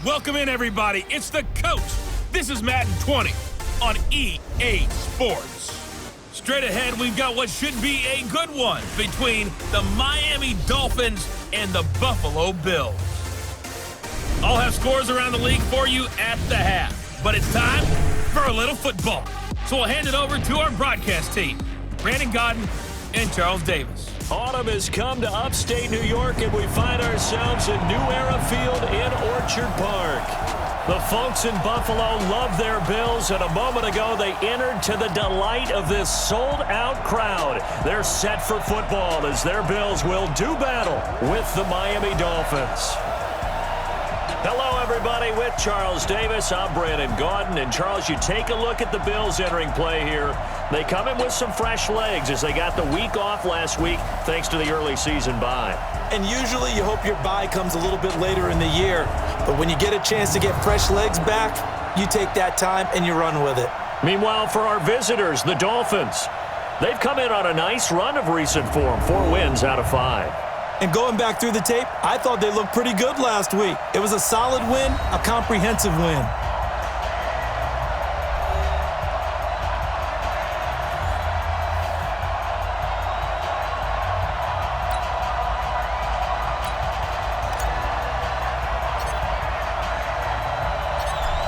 Welcome in, everybody. It's the coach. This is Madden20 on EA Sports. Straight ahead, we've got what should be a good one between the Miami Dolphins and the Buffalo Bills. I'll have scores around the league for you at the half, but it's time for a little football. So we'll hand it over to our broadcast team, Brandon Godden and Charles Davis. Autumn has come to upstate New York, and we find ourselves at New Era Field in Orchard Park. The folks in Buffalo love their Bills, and a moment ago they entered to the delight of this sold-out crowd. They're set for football as their Bills will do battle with the Miami Dolphins. Hello, everybody. With Charles Davis, I'm Brandon Godden. And, Charles, you take a look at the Bills entering play here. They come in with some fresh legs as they got the week off last week thanks to the early season bye. And usually you hope your bye comes a little bit later in the year. But when you get a chance to get fresh legs back, you take that time and you run with it. Meanwhile, for our visitors, the Dolphins, they've come in on a nice run of recent form, 4 wins out of 5. And going back through the tape, I thought they looked pretty good last week. It was a solid win, a comprehensive win.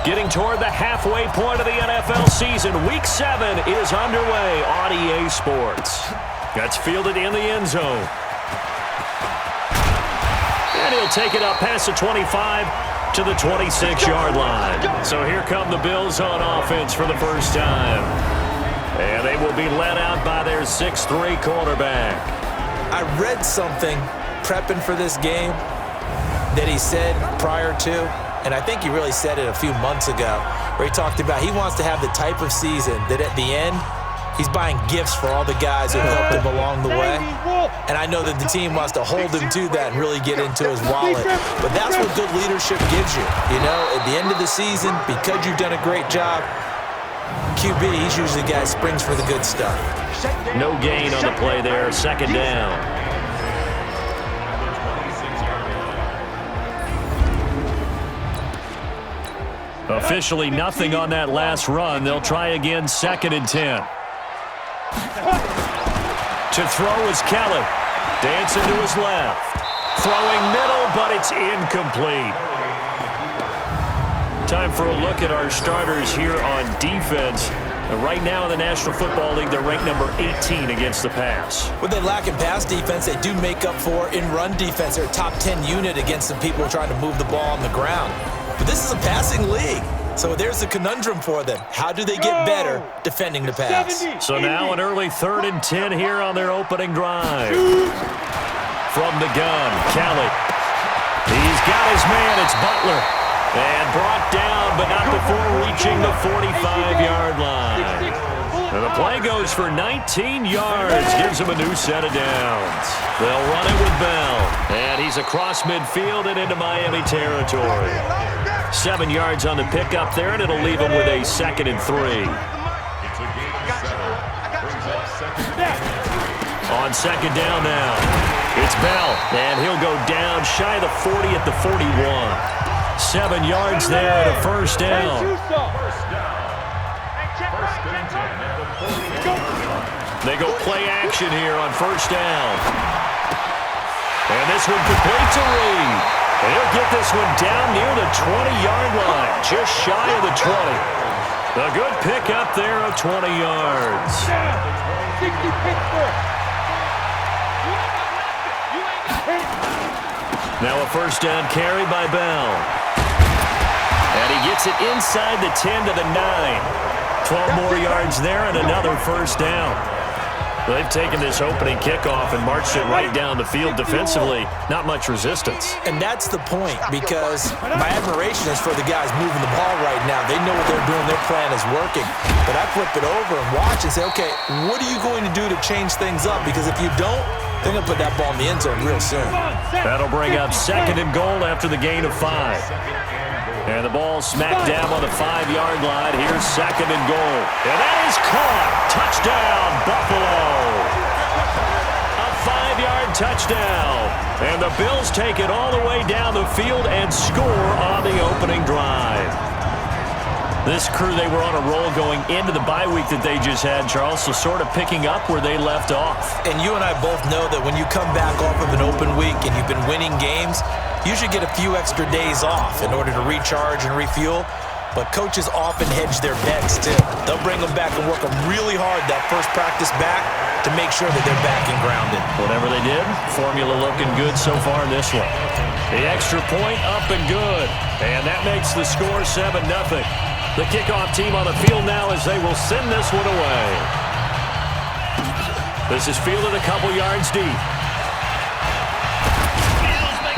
Getting toward the halfway point of the NFL season, Week 7 is underway on EA Sports. That's fielded in the end zone. And he'll take it up past the 25 to the 26-yard line. So here come the Bills on offense for the first time. And they will be led out by their 6'3 quarterback. I read something prepping for this game that he said prior to, and I think he really said it a few months ago, where he talked about he wants to have the type of season that at the end, he's buying gifts for all the guys who helped him along the way. And I know that the team wants to hold him to that and really get into his wallet. But that's what good leadership gives you. You know, at the end of the season, because you've done a great job, QB, he's usually the guy who springs for the good stuff. No gain on the play there, second down. Officially nothing on that last run. They'll try again, 2nd and 10. To throw is Kelly. Dancing to his left. Throwing middle, but it's incomplete. Time for a look at our starters here on defense. Right now in the National Football League, they're ranked number 18 against the pass. What they lack in pass defense, they do make up for in run defense. They're a top 10 unit against the people trying to move the ball on the ground. But this is a passing league. So there's a conundrum for them. How do they get better defending the pass? So now an early 3rd and 10 here on their opening drive. From the gun, Kelly. He's got his man. It's Butler. And brought down, but not before reaching the 45-yard line. And the play goes for 19 yards. Gives him a new set of downs. They'll run it with Bell. And he's across midfield and into Miami territory. 7 yards on the pickup there, and it'll leave him with a 2nd and 3. On 2nd down now, it's Bell, and he'll go down shy of the 40 at the 41. 7 yards there and a first down. They go play action here on first down. And this one complete to Reed. And he'll get this one down near the 20-yard line, just shy of the 20. A good pickup there of 20 yards. Now a first down carry by Bell. And he gets it inside the 10 to the 9. 12 more yards there and another first down. They've taken this opening kickoff and marched it right down the field defensively. Not much resistance. And that's the point, because my admiration is for the guys moving the ball right now. They know what they're doing. Their plan is working. But I flip it over and watch and say, okay, what are you going to do to change things up? Because if you don't, they're going to put that ball in the end zone real soon. That'll bring up 2nd and goal after the gain of 5. And the ball smacked down on the 5-yard line. Here's 2nd and goal. And that is caught. Touchdown, Buffalo. A 5-yard touchdown. And the Bills take it all the way down the field and score on the opening drive. This crew, they were on a roll going into the bye week that they just had, Charles, so sort of picking up where they left off. And you and I both know that when you come back off of an open week and you've been winning games, you should get a few extra days off in order to recharge and refuel. But coaches often hedge their bets, too. They'll bring them back and work them really hard that first practice back to make sure that they're back and grounded. Whatever they did, formula looking good so far in this one. The extra point up and good. And that makes the score 7-0. The kickoff team on the field now as they will send this one away. This is fielded a couple yards deep.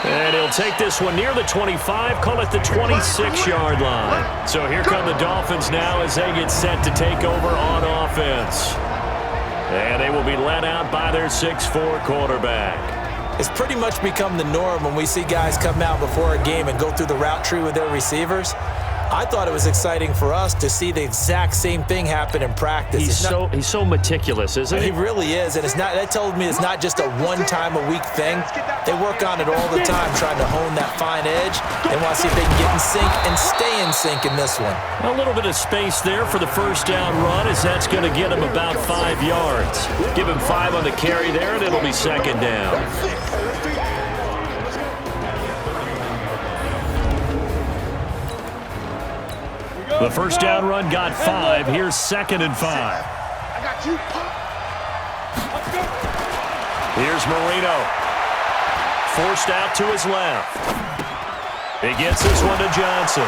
And he'll take this one near the 25, call it the 26-yard line. So here come the Dolphins now as they get set to take over on offense. And they will be led out by their 6'4" quarterback. It's pretty much become the norm when we see guys come out before a game and go through the route tree with their receivers. I thought it was exciting for us to see the exact same thing happen in practice. He's so meticulous, isn't he? He really is, and that tells me it's not just a one-time-a-week thing. They work on it all the time, trying to hone that fine edge. They want to see if they can get in sync and stay in sync in this one. A little bit of space there for the first down run, as that's going to get him about 5 yards. Give him 5 on the carry there, and it'll be second down. The first down run got 5. Here's 2nd and 5. I got you. Let's go. Here's Marino. Forced out to his left. He gets this one to Johnson.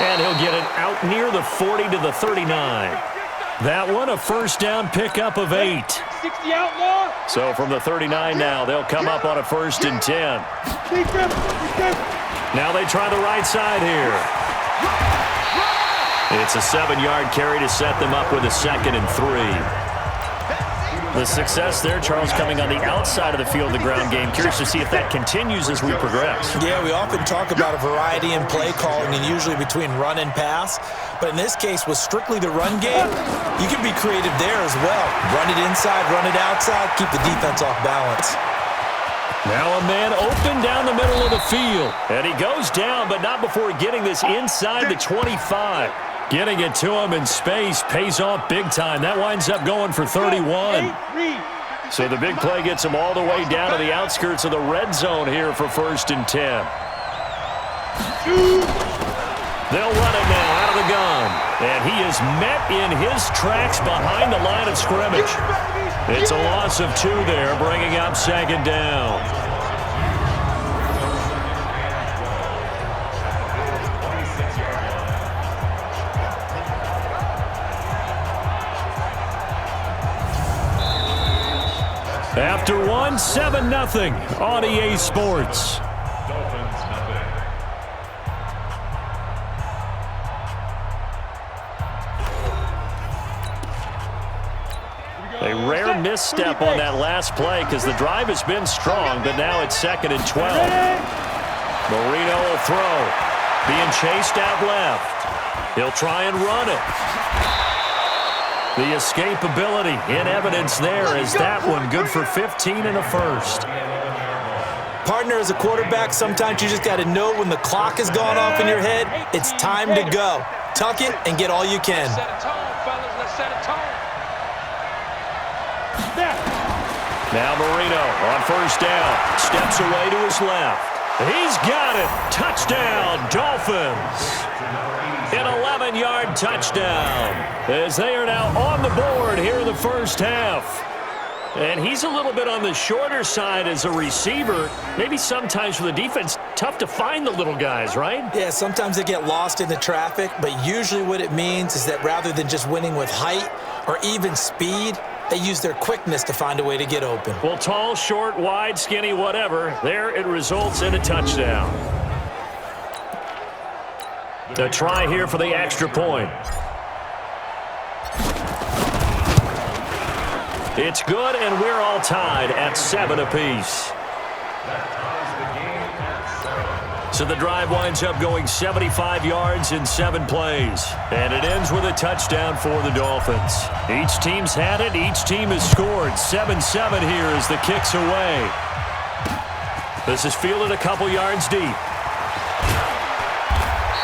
And he'll get it out near the 40 to the 39. That one, a first down pickup of 8. 60 outlaw. So from the 39 now, they'll come up on a 1st and 10. Now they try the right side here. It's a 7-yard carry to set them up with a 2nd and 3. The success there, Charles, coming on the outside of the field, the ground game. Curious to see if that continues as we progress. Yeah, we often talk about a variety in play calling and usually between run and pass. But in this case, with strictly the run game, you can be creative there as well. Run it inside, run it outside, keep the defense off balance. Now a man open down the middle of the field. And he goes down, but not before getting this inside the 25. Getting it to him in space pays off big time. That winds up going for 31. So the big play gets him all the way down to the outskirts of the red zone here for 1st and 10. They'll run it now out of the gun. And he is met in his tracks behind the line of scrimmage. It's a loss of 2 there, bringing up 2nd down. After 1, 7-0 on EA Sports. A rare misstep on that last play because the drive has been strong, but now it's 2nd and 12. Marino will throw. Being chased out left. He'll try and run it. The escapability in evidence there is that one good for 15 and a 1st. Partner, as a quarterback, sometimes you just got to know when the clock has gone off in your head, it's time to go. Tuck it and get all you can. Set a tone, fellas. Let's set a tone. Now Marino on 1st down. Steps away to his left. He's got it. Touchdown, Dolphins. An 11-yard touchdown as they are now on the board here in the first half. And he's a little bit on the shorter side as a receiver. Maybe sometimes for the defense, tough to find the little guys, right? Yeah, sometimes they get lost in the traffic, but usually what it means is that rather than just winning with height or even speed, they use their quickness to find a way to get open. Well, tall, short, wide, skinny, whatever, there it results in a touchdown. A try here for the extra point. It's good, and we're all tied at 7 apiece. So the drive winds up going 75 yards in 7 plays. And it ends with a touchdown for the Dolphins. Each team's had it. Each team has scored. 7-7 here as the kick's away. This is fielded a couple yards deep.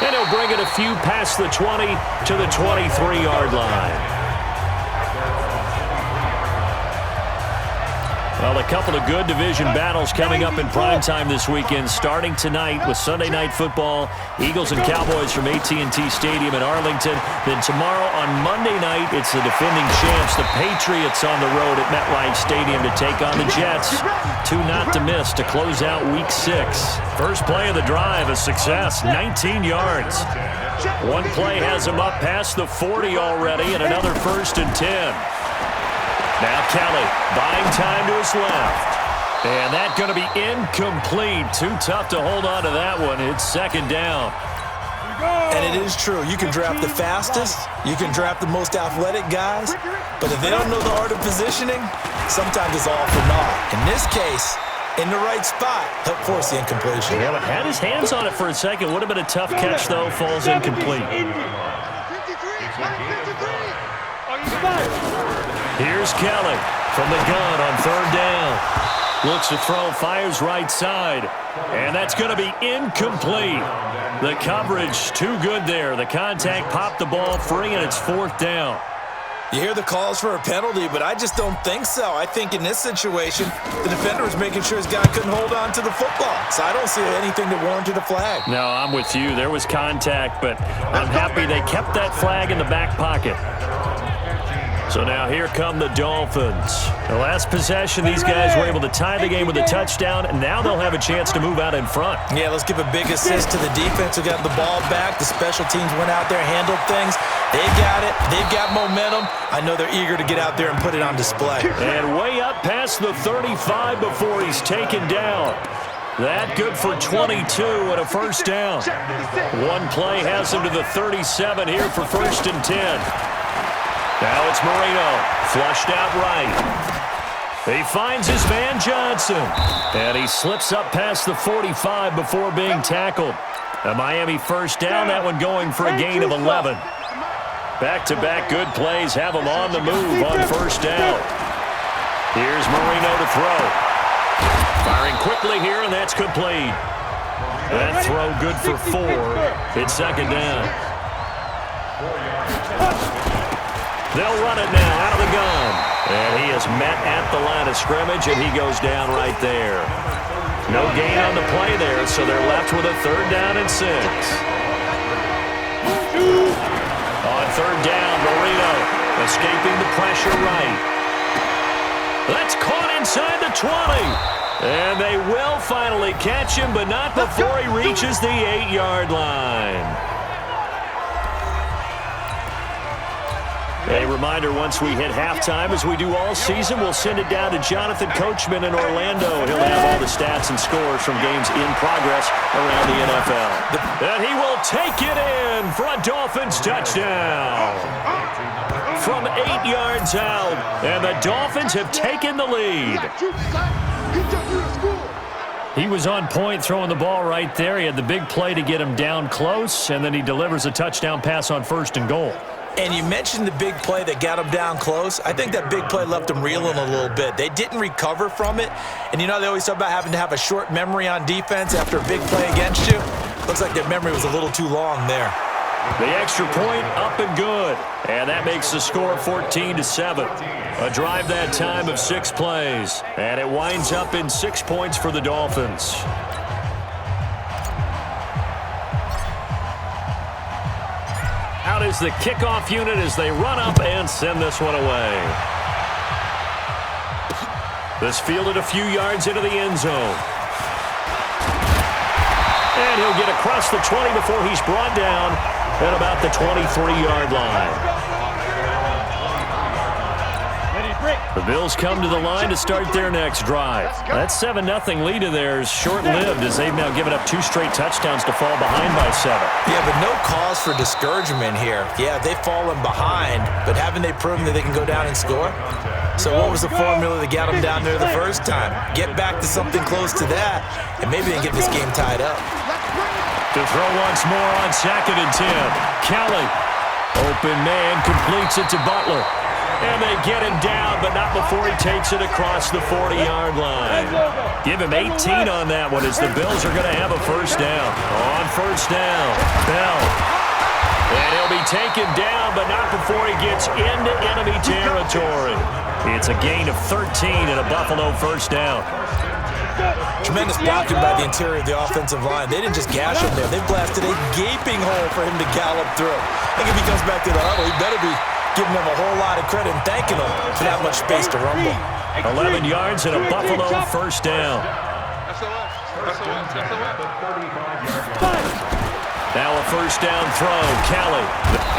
And he'll bring it a few past the 20 to the 23-yard line. Well, a couple of good division battles coming up in primetime this weekend, starting tonight with Sunday Night Football, Eagles and Cowboys from AT&T Stadium in Arlington. Then tomorrow on Monday night, it's the defending champs, the Patriots, on the road at MetLife Stadium to take on the Jets. Two not to miss to close out Week 6. First play of the drive, a success, 19 yards. One play has him up past the 40 already, and another 1st and 10. Now Kelly buying time to his left. And that's going to be incomplete. Too tough to hold on to that one. It's 2nd down. And it is true. You can draft the fastest. You can draft the most athletic guys. But if they don't know the art of positioning, sometimes it's all for naught. In this case, in the right spot, he'll force the incompletion. Yeah, but had his hands on it for a second. Would have been a tough catch, though. Falls incomplete. Here's Kelly from the gun on 3rd down. Looks to throw, fires right side. And that's going to be incomplete. The coverage too good there. The contact popped the ball free, and it's 4th down. You hear the calls for a penalty, but I just don't think so. I think in this situation, the defender was making sure his guy couldn't hold on to the football. So I don't see anything that warranted a flag. No, I'm with you. There was contact, but I'm happy they kept that flag in the back pocket. So now here come the Dolphins. The last possession, these guys were able to tie the game with a touchdown, and now they'll have a chance to move out in front. Yeah, let's give a big assist to the defense who got the ball back. The special teams went out there, handled things. They got it. They've got momentum. I know they're eager to get out there and put it on display. And way up past the 35 before he's taken down. That good for 22 and a 1st down. One play has him to the 37 here for 1st and 10. Now it's Marino, flushed out right. He finds his man Johnson, and he slips up past the 45 before being tackled. A Miami 1st down, that one going for a gain of 11. Back-to-back good plays have him on the move on 1st down. Here's Marino to throw. Firing quickly here, and that's complete. That throw good for 4. It's 2nd down. They'll run it now out of the gun. And he is met at the line of scrimmage, and he goes down right there. No gain on the play there, so they're left with a 3rd down and 6. On 3rd down, Marino escaping the pressure right. That's caught inside the 20. And they will finally catch him, but not before he reaches the 8-yard line. A reminder, once we hit halftime, as we do all season, we'll send it down to Jonathan Coachman in Orlando. He'll have all the stats and scores from games in progress around the NFL. And he will take it in for a Dolphins touchdown. From 8 yards out, and the Dolphins have taken the lead. He was on point throwing the ball right there. He had the big play to get him down close, and then he delivers a touchdown pass on 1st and goal. And you mentioned the big play that got him down close. I think that big play left him reeling a little bit. They didn't recover from it. And you know, they always talk about having to have a short memory on defense after a big play against you. Looks like their memory was a little too long there. The extra point up and good. And that makes the score 14-7. A drive that time of 6 plays. And it winds up in 6 points for the Dolphins. Out is the kickoff unit as they run up and send this one away. This fielded a few yards into the end zone. And he'll get across the 20 before he's brought down at about the 23-yard line. The Bills come to the line to start their next drive. That 7-0 lead of theirs short-lived as they've now given up 2 straight touchdowns to fall behind by 7. Yeah, but no cause for discouragement here. Yeah, they've fallen behind, but haven't they proven that they can go down and score? So what was the formula that got them down there the first time? Get back to something close to that, and maybe they can get this game tied up. To throw once more on 2nd and 10. Kelly, open man, completes it to Butler. And they get him down, but not before he takes it across the 40-yard line. Give him 18 on that one as the Bills are going to have a first down. On first down, Bell. And he'll be taken down, but not before he gets into enemy territory. It's a gain of 13 and a Buffalo first down. Tremendous blocking by the interior of the offensive line. They didn't just gash him there. They blasted a gaping hole for him to gallop through. I think if he comes back to the huddle, he better be giving them a whole lot of credit and thanking them for that much space to rumble. 11 yards and a Buffalo first down. Now a first down throw, Kelly.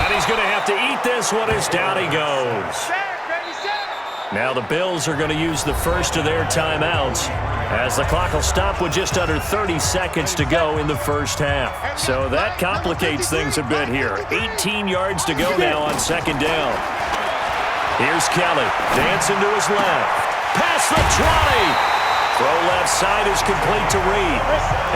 And he's going to have to eat this one as down he goes. Now the Bills are going to use the first of their timeouts as the clock will stop with just under 30 seconds to go in the first half. So that complicates things a bit here. 18 yards to go now on second down. Here's Kelly, dancing to his left. Past the 20. Throw left side is complete to Reed.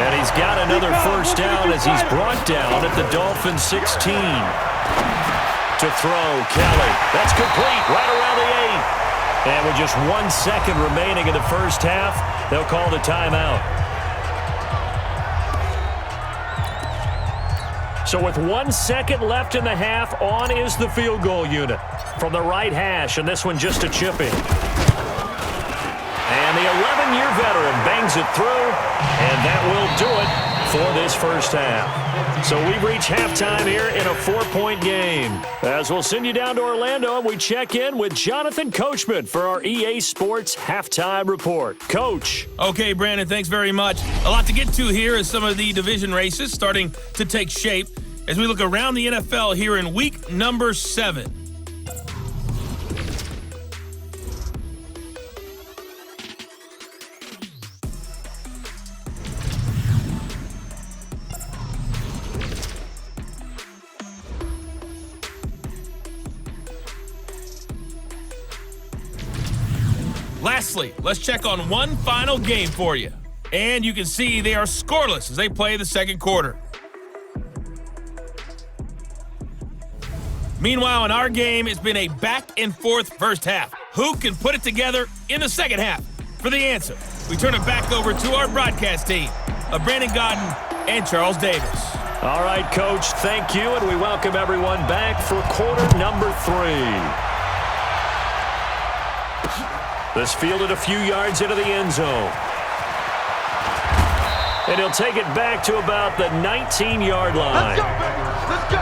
And he's got another first down as he's brought down at the Dolphins 16. To throw, Kelly. That's complete right around the 8. And with just 1 second remaining in the first half, they'll call the timeout. So with 1 second left in the half, on is the field goal unit from the right hash, and this one just a chip in. And the 11-year veteran bangs it through, and that will do it for this first half. So we've reached halftime here in a 4-point game. As we'll send you down to Orlando, and we check in with Jonathan Coachman for our EA Sports Halftime Report. Coach. Okay, Brandon, thanks very much. A lot to get to here as some of the division races starting to take shape as we look around the NFL here in week number 7. Lastly, let's check on one final game for you. And you can see they are scoreless as they play the second quarter. Meanwhile, in our game, it's been a back-and-forth first half. Who can put it together in the second half? For the answer, we turn it back over to our broadcast team of Brandon Godden and Charles Davis. All right, Coach, thank you, and we welcome everyone back for quarter number 3. This fielded a few yards into the end zone. And he'll take it back to about the 19-yard line. Let's go, baby. Let's go.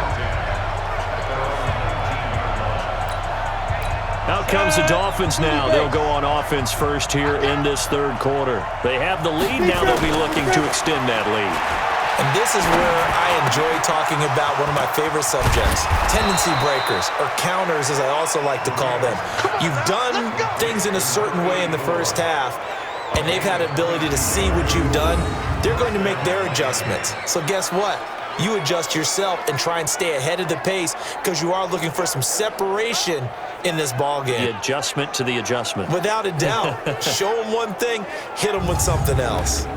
Out comes the Dolphins now. They'll go on offense first here in this third quarter. They have the lead. Now they'll be looking to extend that lead. And this is where I enjoy talking about one of my favorite subjects, tendency breakers, or counters as I also like to call them. You've done things in a certain way in the first half, and they've had an ability to see what you've done. They're going to make their adjustments. So guess what? You adjust yourself and try and stay ahead of the pace because you are looking for some separation in this ball game. The adjustment to the adjustment. Without a doubt. Show them one thing, hit them with something else.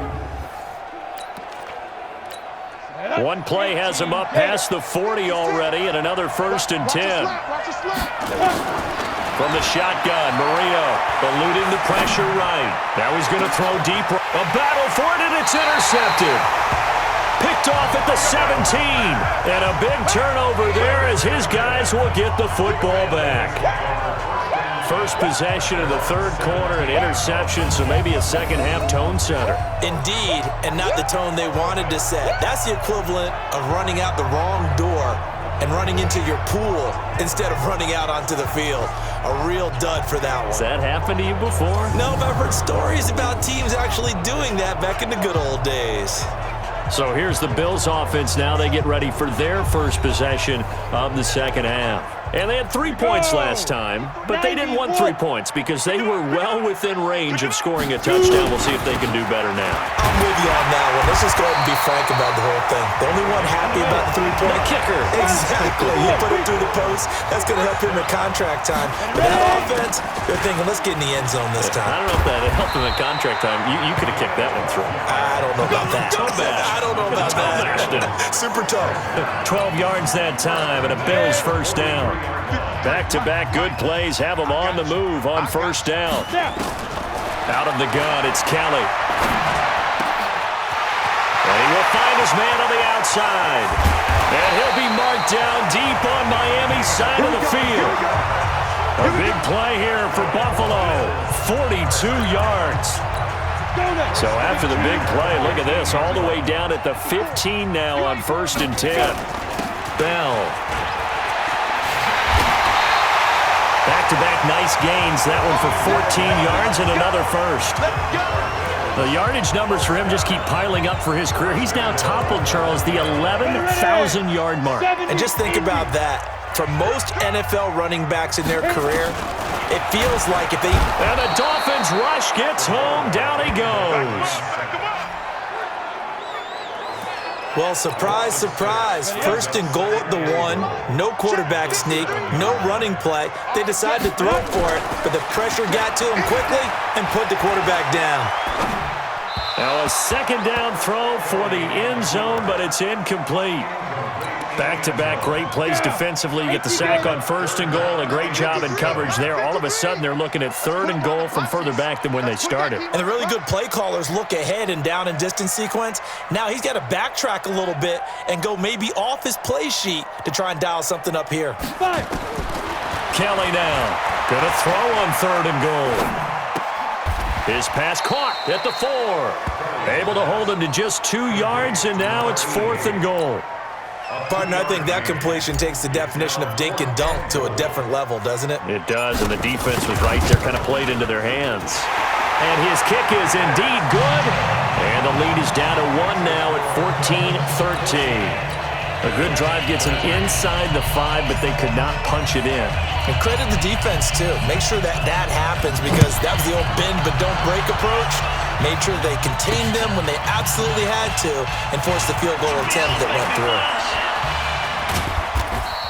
One play has him up past the 40 already, and another 1st and 10. From the shotgun, Marino eluding the pressure right. Now he's going to throw deep. A battle for it, and it's intercepted. Picked off at the 17. And a big turnover there as his guys will get the football back. First possession of the third quarter, an interception, so maybe a second-half tone setter. Indeed, and not the tone they wanted to set. That's the equivalent of running out the wrong door and running into your pool instead of running out onto the field. A real dud for that one. Has that happened to you before? No, but I've heard stories about teams actually doing that back in the good old days. So here's the Bills offense now. They get ready for their first possession of the second half. And they had 3 points last time, but they didn't want 3 points because they were well within range of scoring a touchdown. We'll see if they can do better now. I'm with you on that one. Let's just go ahead and be frank about the whole thing. The only one happy about the 3-point The kicker. Exactly. You put it through the post. That's going to help him in contract time. But that offense, they're thinking, let's get in the end zone this time. I don't know if that helped him in contract time. You could have kicked that one through. I don't know about that. Too bad. I I don't know about that. Super tough. 12 yards that time, and a Bills first down. Back-to-back good plays have them on the move on first down. Out of the gun, it's Kelly. And he will find his man on the outside. And he'll be marked down deep on Miami's side of the field. A big play here for Buffalo. 42 yards. So after the big play, look at this, all the way down at the 15 now on 1st and 10. Bell. Back-to-back nice gains, that one for 14 yards and another first. The yardage numbers for him just keep piling up for his career. He's now toppled, Charles, the 11,000-yard mark. And just think about that. For most NFL running backs in their career, it feels like if they... And the Dolphins rush gets home. Down he goes. Well, surprise, surprise. 1st and goal at the 1. No quarterback sneak. No running play. They decide to throw for it, but the pressure got to him quickly and put the quarterback down. Now a 2nd down throw for the end zone, but it's incomplete. Back-to-back great plays defensively. You get the sack on 1st and goal. A great job in coverage there. All of a sudden, they're looking at 3rd and goal from further back than when they started. And the really good play callers look ahead and down and distance sequence. Now he's got to backtrack a little bit and go maybe off his play sheet to try and dial something up here. Kelly now. Going to throw on 3rd and goal. His pass caught at the 4. Able to hold him to just 2 yards, and now it's 4th and goal. Partner, I think that completion takes the definition of dink and dunk to a different level, doesn't it? It does, and the defense was right there, kind of played into their hands. And his kick is indeed good, and the lead is down to 1 now at 14-13. A good drive gets him inside the 5, but they could not punch it in. And credit the defense, too. Make sure that happens, because that was the old bend but don't break approach. Made sure they contained them when they absolutely had to and forced the field goal attempt that went through.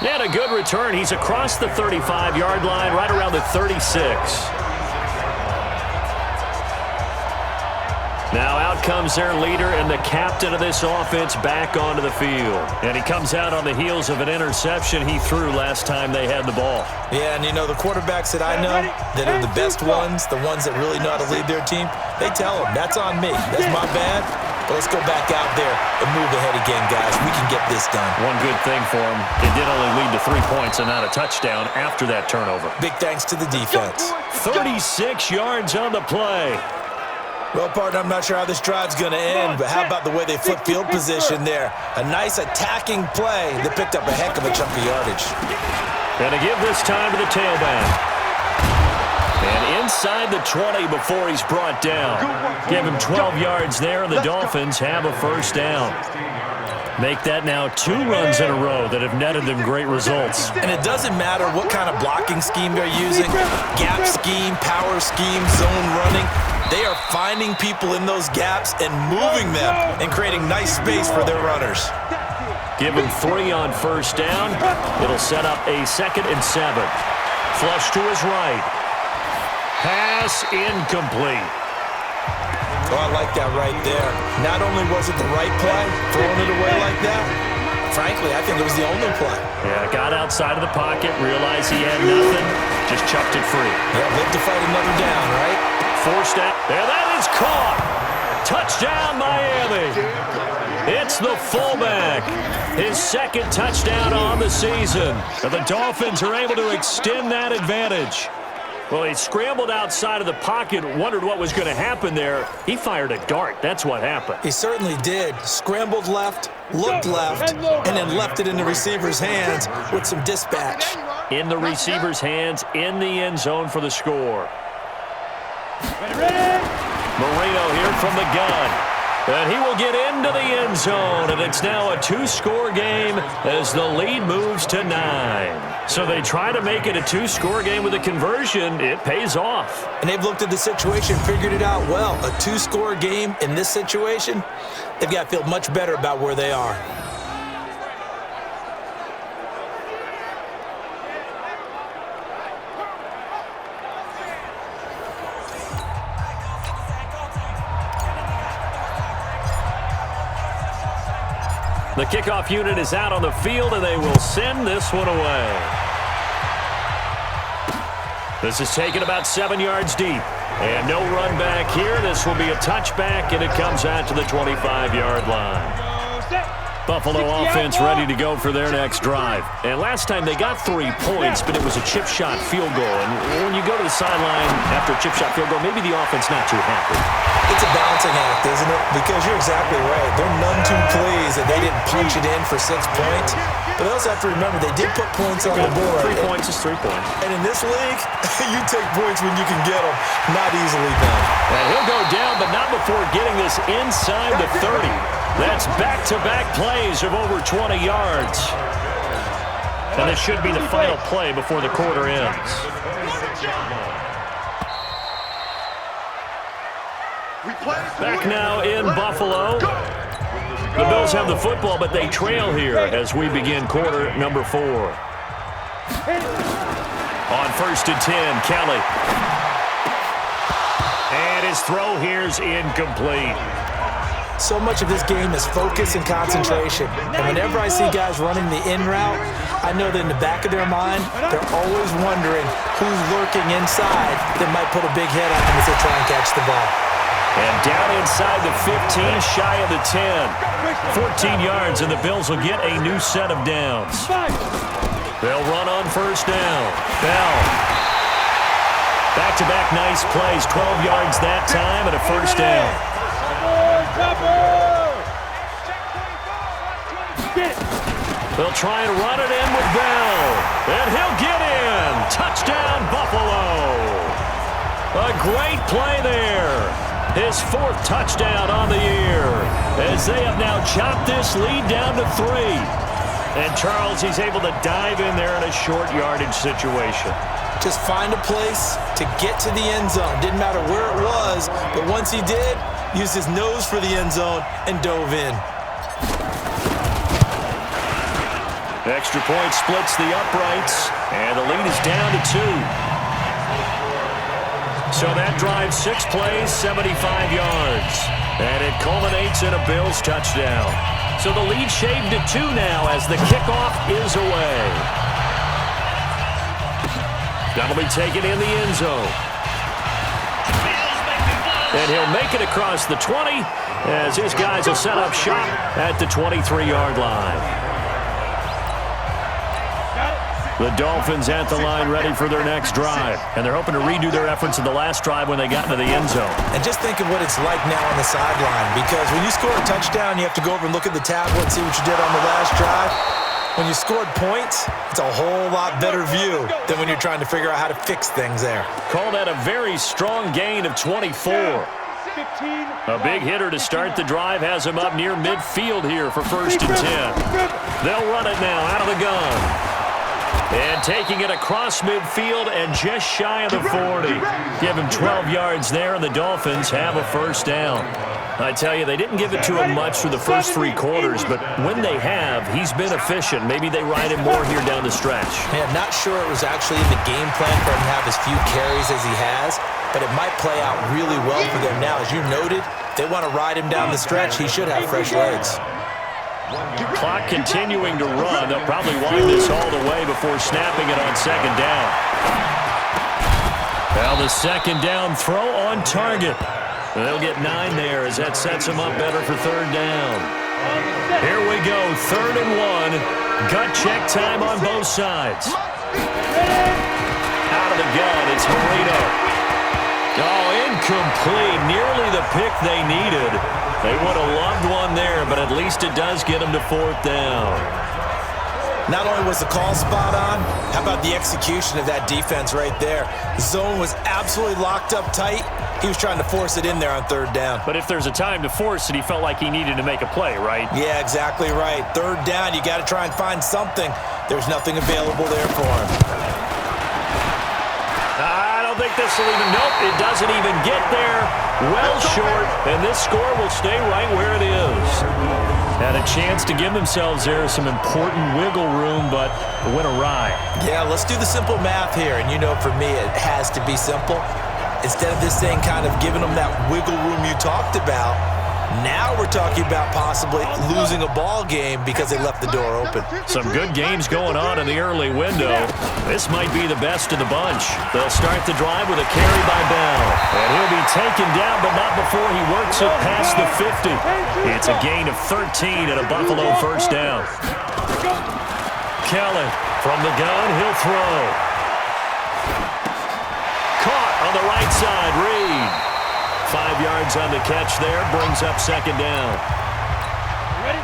And a good return. He's across the 35-yard line, right around the 36. Now out comes their leader and the captain of this offense back onto the field. And he comes out on the heels of an interception he threw last time they had the ball. Yeah, and you know, the quarterbacks that I know that are the best ones, the ones that really know how to lead their team, they tell them, that's on me. That's my bad. But let's go back out there and move ahead again, guys. We can get this done. One good thing for him, it did only lead to 3 points and not a touchdown after that turnover. Big thanks to the defense. 36 yards on the play. Well, partner, I'm not sure how this drive's going to end, but how about the way they flip field position there? A nice attacking play that picked up a heck of a chunk of yardage. And to give this time to the tailback. And inside the 20 before he's brought down. Give him 12 yards there, and the Dolphins have a first down. Make that now 2 runs in a row that have netted them great results. And it doesn't matter what kind of blocking scheme they're using, gap scheme, power scheme, zone running. They are finding people in those gaps and moving them and creating nice space for their runners. Give him 3 on first down. It'll set up a 2nd and 7. Flush to his right. Pass incomplete. Oh, I like that right there. Not only was it the right play, throwing it away like that, frankly, I think it was the only play. Yeah, got outside of the pocket, realized he had nothing, just chucked it free. Yeah, live to fight another down, right? Forced out. There, that is caught. Touchdown, Miami. It's the fullback. His 2nd touchdown on the season. And the Dolphins are able to extend that advantage. Well, he scrambled outside of the pocket, wondered what was going to happen there. He fired a dart. That's what happened. He certainly did. Scrambled left, looked left, and then left it in the receiver's hands with some dispatch. In the receiver's hands, in the end zone for the score. Marino here from the gun. And he will get into the end zone, and it's now a 2-score game as the lead moves to 9. So they try to make it a 2-score game with a conversion. It pays off. And they've looked at the situation, figured it out well. A 2-score game in this situation, they've got to feel much better about where they are. The kickoff unit is out on the field, and they will send this one away. This is taken about 7 yards deep. And no run back here. This will be a touchback, and it comes out to the 25-yard line. Buffalo offense ready to go for their next drive. And last time they got 3 points, but it was a chip shot field goal. And when you go to the sideline after a chip shot field goal, maybe the offense not too happy. It's a balancing act, isn't it? Because you're exactly right. They're none too pleased that they didn't punch it in for 6 points. But they also have to remember they did put points on the board. 3 points is 3 points. And in this league, you take points when you can get them. Not easily done. And he'll go down, but not before getting this inside the 30. That's back-to-back plays of over 20 yards. And this should be the final play before the quarter ends. Back now in Buffalo. The Bills have the football, but they trail here as we begin quarter number 4. On 1st and 10, Kelly. And his throw here's incomplete. So much of this game is focus and concentration. And whenever I see guys running the in route, I know that in the back of their mind, they're always wondering who's lurking inside that might put a big hit on them as they try and catch the ball. And down inside the 15, shy of the 10. 14 yards, and the Bills will get a new set of downs. They'll run on 1st down. Bell. Back-to-back nice plays. 12 yards that time and a 1st down. They'll try and run it in with Bell. And he'll get in. Touchdown, Buffalo. A great play there. His 4th touchdown on the year. As they have now chopped this lead down to 3. And Charles, he's able to dive in there in a short yardage situation. Just find a place to get to the end zone. Didn't matter where it was, but once he did, used his nose for the end zone and dove in. Extra point splits the uprights, and the lead is down to 2. So that drives 6 plays, 75 yards. And it culminates in a Bills touchdown. So the lead shaved to 2 now as the kickoff is away. That'll be taken in the end zone. And he'll make it across the 20 as his guys will set up shop at the 23-yard line. The Dolphins at the line ready for their next drive. And they're hoping to redo their efforts in the last drive when they got into the end zone. And just think of what it's like now on the sideline. Because when you score a touchdown, you have to go over and look at the tablet and see what you did on the last drive. When you scored points, it's a whole lot better view than when you're trying to figure out how to fix things there. Call that a very strong gain of 24. A big hitter to start the drive has him up near midfield here for 1st and 10. They'll run it now out of the gun. And taking it across midfield and just shy of the 40. Give him 12 yards there, and the Dolphins have a 1st down. I tell you, they didn't give it to him much through the first 3 quarters, but when they have, he's been efficient. Maybe they ride him more here down the stretch. Man, not sure it was actually in the game plan for him to have as few carries as he has, but it might play out really well for them now. As you noted, if they want to ride him down the stretch, he should have fresh legs. Clock continuing to run. They'll probably wind this all the way before snapping it on 2nd down. Well, the 2nd down throw on target. They'll get 9 there as that sets them up better for 3rd down. Here we go, 3rd and 1. Gut check time on both sides. Out of the gun, it's Marino. Oh, incomplete. Nearly the pick they needed. They would have loved one there, but at least it does get them to 4th down. Not only was the call spot on, how about the execution of that defense right there? The zone was absolutely locked up tight. He was trying to force it in there on 3rd down. But if there's a time to force it, he felt like he needed to make a play, right? Yeah, exactly right. 3rd down, you got to try and find something. There's nothing available there for him. I don't think this will even, nope, it doesn't even get there. Well short, and this score will stay right where it is. Had a chance to give themselves there some important wiggle room, but it went awry. Yeah, let's do the simple math here. And you know, for me, it has to be simple. Instead of this thing kind of giving them that wiggle room you talked about, Now we're talking about possibly losing a ball game because they left the door open. Some good games going on in the early window. This might be the best of the bunch. They'll start the drive with a carry by Bell. And he'll be taken down, but not before he works it past the 50. It's a gain of 13 and a Buffalo first down. Kelly from the gun, he'll throw. Caught on the right side, Reed. 5 yards on the catch there, brings up second down. Ready?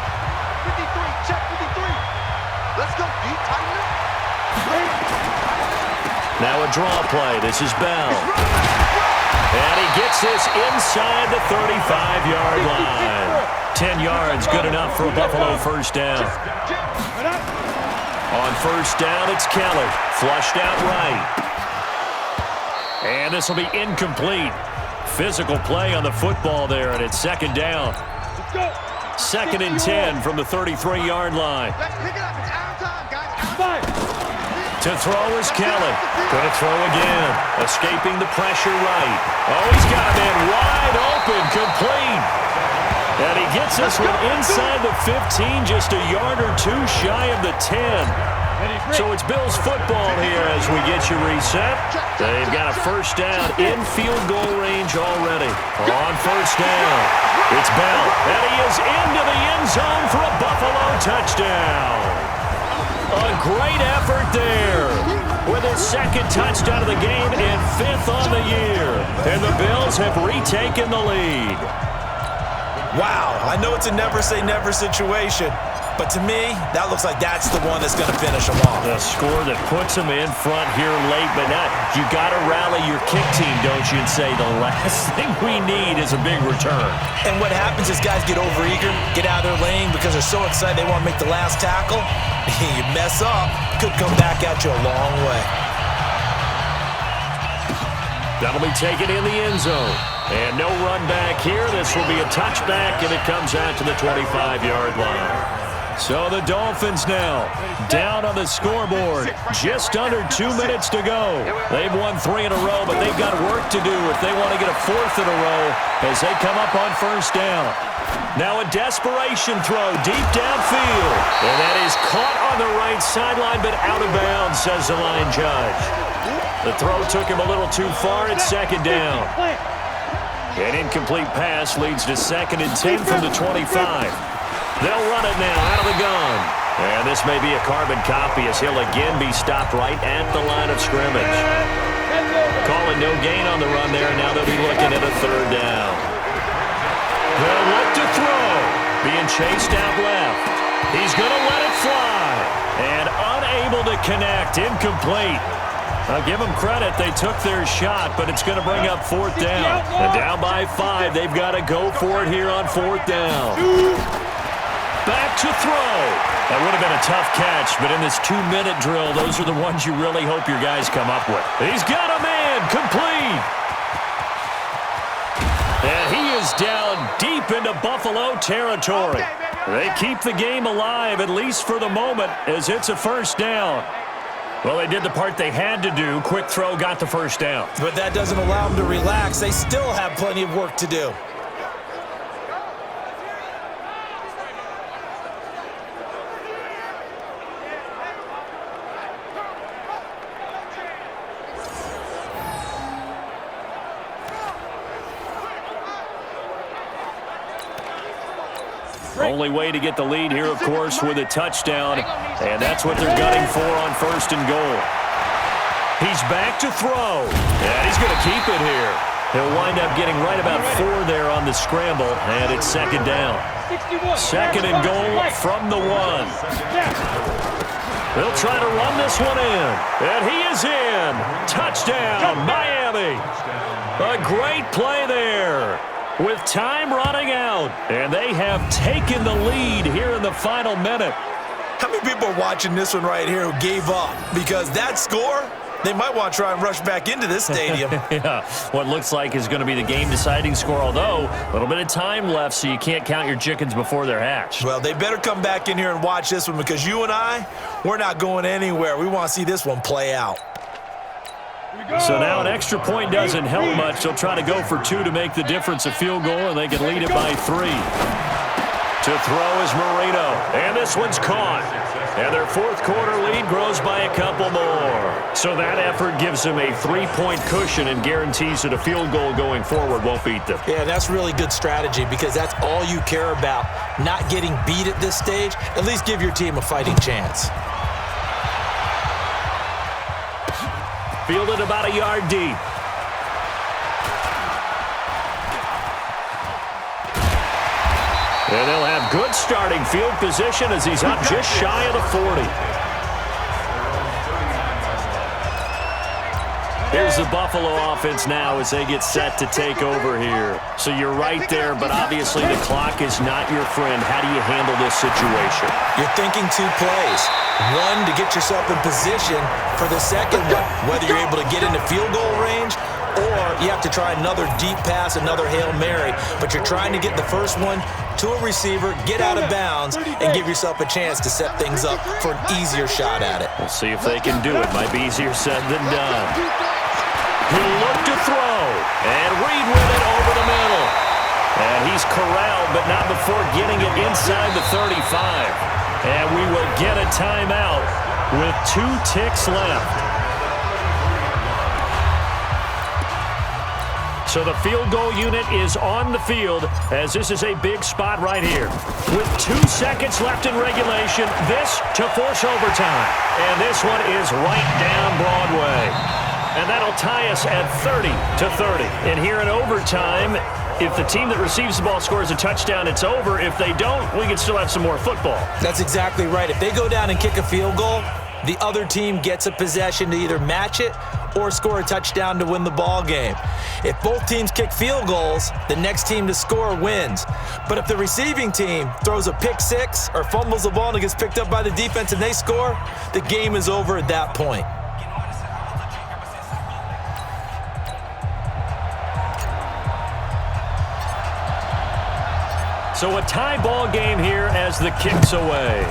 53, check 53. Let's go, deep, tighten up. Now a draw play. This is Bell. And he gets this inside the 35-yard line. 10 yards, good enough for a Buffalo first down. On first down, it's Kelly. Flushed out right. And this will be incomplete. Physical play on the football there, and it's second down. Second and 10 from the 33-yard line. To throw is Kelly. Going to throw again. Escaping the pressure right. Oh, he's got a man wide open, complete. And he gets this one inside the 15, just a yard or two shy of the 10. So it's Bills football here as we get you reset. They've got a first down in field goal range already. On first down, it's Bell. And he is into the end zone for a Buffalo touchdown. A great effort there with his second touchdown of the game and 5th on the year. And the Bills have retaken the lead. Wow, I know it's a never-say-never situation, but to me, that looks like that's the one that's going to finish them off. The score that puts them in front here late, but not. You got to rally your kick team, don't you, and say the last thing we need is a big return. And what happens is guys get overeager, get out of their lane because they're so excited they want to make the last tackle. You mess up, could come back at you a long way. That'll be taken in the end zone. And no run back here. This will be a touchback, and it comes out to the 25-yard line. So the Dolphins now down on the scoreboard. Just under 2 minutes to go. They've won 3 in a row, but they've got work to do if they want to get a 4th in a row as they come up on first down. Now a desperation throw deep downfield. And that is caught on the right sideline, but out of bounds, says the line judge. The throw took him a little too far. It's second down. An incomplete pass leads to second and 10 from the 25. They'll run it now out of the gun. And this may be a carbon copy as he'll again be stopped right at the line of scrimmage. Calling no gain on the run there. Now they'll be looking at a third down. They'll look to throw. Being chased out left. He's going to let it fly. And unable to connect. Incomplete. I'll give them credit. They took their shot, but it's going to bring up 4th down. And down by 5. They've got to go for it here on 4th down. Back to throw. That would have been a tough catch, but in this 2-minute drill, those are the ones you really hope your guys come up with. He's got a man. Complete. And he is down deep into Buffalo territory. They keep the game alive, at least for the moment, as it's a first down. Well, they did the part they had to do. Quick throw got the first down. But that doesn't allow them to relax. They still have plenty of work to do. Only way to get the lead here, of course, with a touchdown, and that's what they're gunning for on first and goal. He's back to throw, and he's going to keep it here. He'll wind up getting right about 4 there on the scramble, and it's second down. Second and goal from the 1. They'll try to run this one in, and he is in. Touchdown, Miami. A great play there. With time running out, and they have taken the lead here in the final minute. How many people are watching this one right here who gave up? Because that score, they might want to try and rush back into this stadium. Yeah, what looks like is going to be the game-deciding score, although a little bit of time left, so you can't count your chickens before they're hatched. Well, they better come back in here and watch this one because you and I, we're not going anywhere. We want to see this one play out. So now an extra point doesn't help much. They'll try to go for 2 to make the difference a field goal, and they can lead it by 3. To throw is Marino, and this one's caught. And their fourth quarter lead grows by a couple more. So that effort gives them a 3-point cushion and guarantees that a field goal going forward won't beat them. Yeah, that's really good strategy because that's all you care about. Not getting beat at this stage. At least give your team a fighting chance. Fielded about a yard deep. And they'll have good starting field position as he's up just shy of the 40. Here's the Buffalo offense now as they get set to take over here. So you're right there, but obviously the clock is not your friend. How do you handle this situation? You're thinking 2 plays. One, to get yourself in position for the second one, whether you're able to get into field goal range or you have to try another deep pass, another Hail Mary, but you're trying to get the first one to a receiver, get out of bounds, and give yourself a chance to set things up for an easier shot at it. We'll see if they can do it. Might be easier said than done. He'll look to throw, and Reed with it over the middle. And he's corralled, but not before getting it inside the 35. And we will get a timeout with 2 ticks left. So the field goal unit is on the field as this is a big spot right here. With 2 seconds left in regulation, this to force overtime. And this one is right down Broadway. And that'll tie us at 30-30. And here in overtime, if the team that receives the ball scores a touchdown, it's over. If they don't, we can still have some more football. That's exactly right. If they go down and kick a field goal, the other team gets a possession to either match it or score a touchdown to win the ball game. If both teams kick field goals, the next team to score wins. But if the receiving team throws a pick 6 or fumbles the ball and it gets picked up by the defense and they score, the game is over at that point. So a tie ball game here as the kick's away.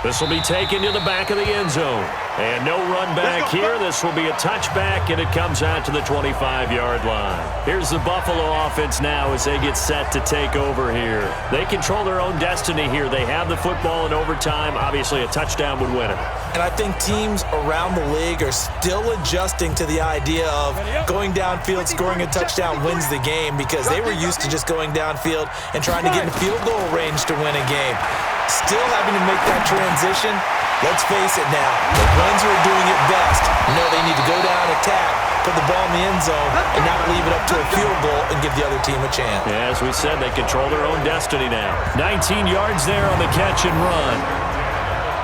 This will be taken to the back of the end zone. And no run back here. This will be a touchback, and it comes out to the 25-yard line. Here's the Buffalo offense now as they get set to take over here. They control their own destiny here. They have the football in overtime. Obviously, a touchdown would win it. And I think teams around the league are still adjusting to the idea of going downfield, scoring a touchdown wins the game because they were used to just going downfield and trying to get in field goal range to win a game. Still having to make that transition. Let's face it now, the ones who are doing it best know they need to go down, attack, put the ball in the end zone, and not leave it up to a field goal and give the other team a chance. Yeah, as we said, they control their own destiny now. 19 yards there on the catch and run.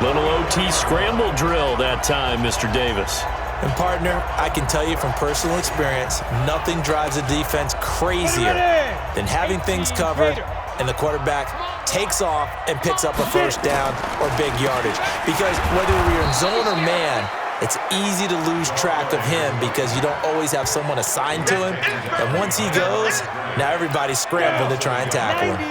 Little OT scramble drill that time, Mr. Davis. And partner, I can tell you from personal experience, nothing drives a defense crazier than having things covered and the quarterback takes off and picks up a first down or big yardage. Because whether you're in zone or man, it's easy to lose track of him because you don't always have someone assigned to him. And once he goes, now everybody's scrambling to try and tackle him.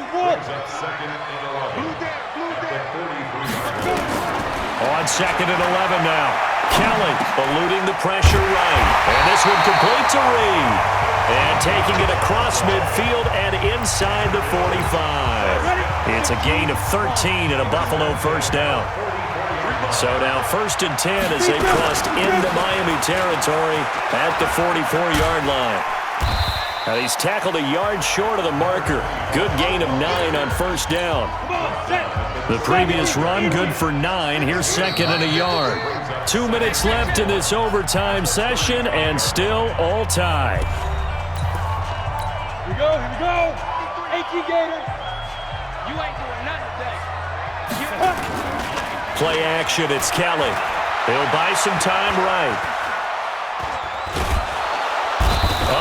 On 2nd and 11 now. Kelly eluding the pressure right. And this one complete to Reed. And taking it across midfield and inside the 45. It's a gain of 13 and a Buffalo first down. So now 1st and 10 as they crossed into Miami territory at the 44-yard line. Now he's tackled a yard short of the marker. Good gain of 9 on first down. The previous run, good for 9. Here's 2nd and a yard. 2 minutes left in this overtime session, and still all tied. Here we go. AT Gator. You ain't doing nothing today. Play action, it's Kelly. He'll buy some time right.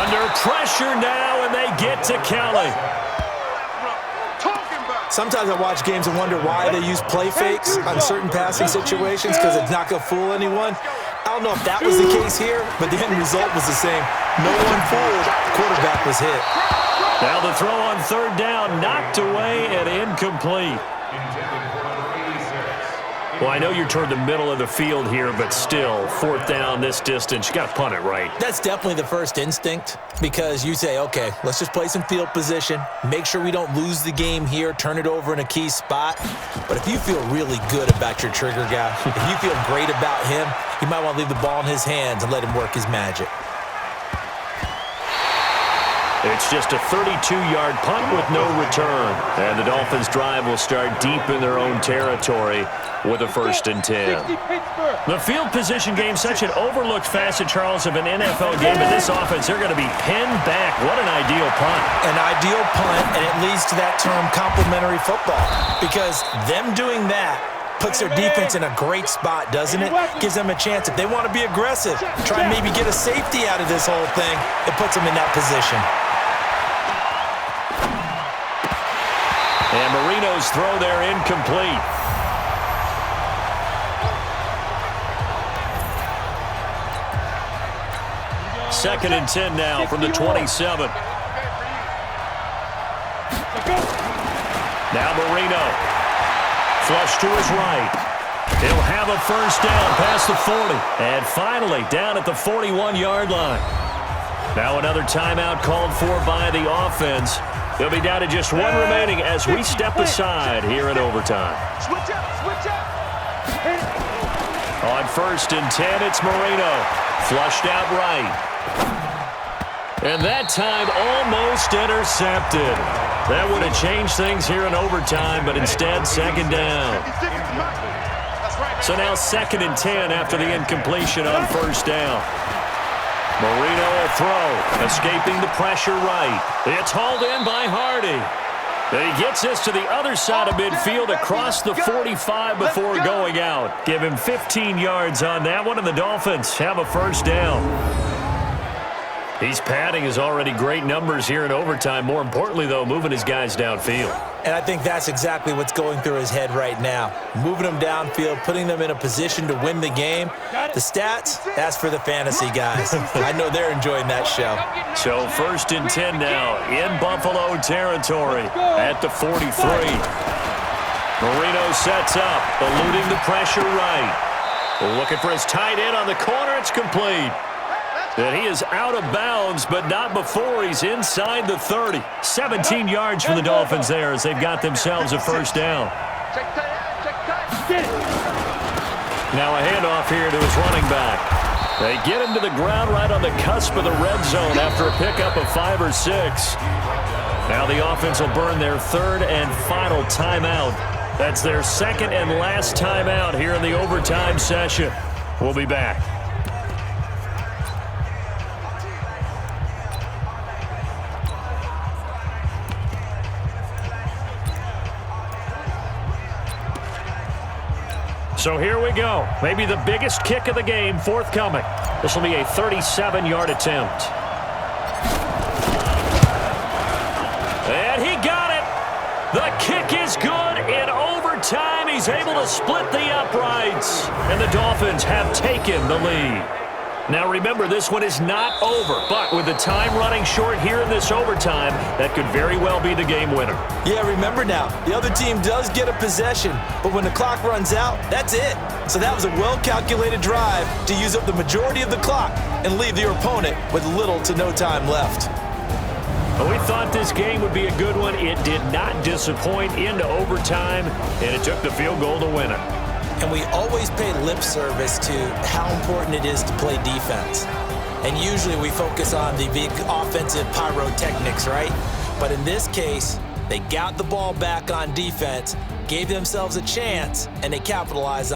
Under pressure now, and they get to Kelly. Sometimes I watch games and wonder why they use play fakes on certain passing situations because it's not going to fool anyone. I don't know if that was the case here, but the end result was the same. No one fooled. Quarterback was hit. Now the throw on 3rd down, knocked away and incomplete. Well, I know you're toward the middle of the field here, but still, 4th down this distance, you got to punt it right. That's definitely the first instinct because you say, okay, let's just play some field position, make sure we don't lose the game here, turn it over in a key spot. But if you feel really good about your trigger guy, if you feel great about him, you might want to leave the ball in his hands and let him work his magic. It's just a 32-yard punt with no return. And the Dolphins' drive will start deep in their own territory with a 1st and 10. The field position game, such an overlooked facet, Charles, of an NFL game. But this offense, they're going to be pinned back. What an ideal punt. An ideal punt, and it leads to that term complementary football. Because them doing that puts their defense in a great spot, doesn't it? Gives them a chance. If they want to be aggressive, try and maybe get a safety out of this whole thing, it puts them in that position. And Marino's throw there incomplete. Second and 10 now from the 27. Now Marino. Flush to his right. He'll have a 1st down past the 40. And finally down at the 41-yard line. Now another timeout called for by the offense. They'll be down to just one remaining as we step aside here in overtime. Switch up. On 1st and 10, it's Marino. Flushed out right. And that time almost intercepted. That would have changed things here in overtime, but instead 2nd down. So now 2nd and 10 after the incompletion on 1st down. Marino will throw, escaping the pressure right. It's hauled in by Hardy. And he gets this to the other side of midfield across the 45 before going out. Give him 15 yards on that one, and the Dolphins have a 1st down. He's padding his already great numbers here in overtime. More importantly, though, moving his guys downfield. And I think that's exactly what's going through his head right now. Moving them downfield, putting them in a position to win the game. The stats, that's for the fantasy guys. I know they're enjoying that show. So 1st and 10 now in Buffalo territory at the 43. Marino sets up, eluding the pressure right. Looking for his tight end on the corner. It's complete. And he is out of bounds, but not before he's inside the 30. 17 yards for the Dolphins there as they've got themselves a 1st down. Now a handoff here to his running back. They get him to the ground right on the cusp of the red zone after a pickup of 5 or 6. Now the offense will burn their 3rd and final timeout. That's their 2nd and last timeout here in the overtime session. We'll be back. So here we go. Maybe the biggest kick of the game forthcoming. This will be a 37-yard attempt. And he got it. The kick is good in overtime. He's able to split the uprights. And the Dolphins have taken the lead. Now remember, this one is not over, but with the time running short here in this overtime, that could very well be the game winner. Yeah, remember now, the other team does get a possession, but when the clock runs out, that's it. So that was a well-calculated drive to use up the majority of the clock and leave your opponent with little to no time left. We thought this game would be a good one. It did not disappoint into overtime, and it took the field goal to win it. And we always pay lip service to how important it is to play defense. And usually we focus on the big offensive pyrotechnics, right? But in this case, they got the ball back on defense, gave themselves a chance, and they capitalized on it.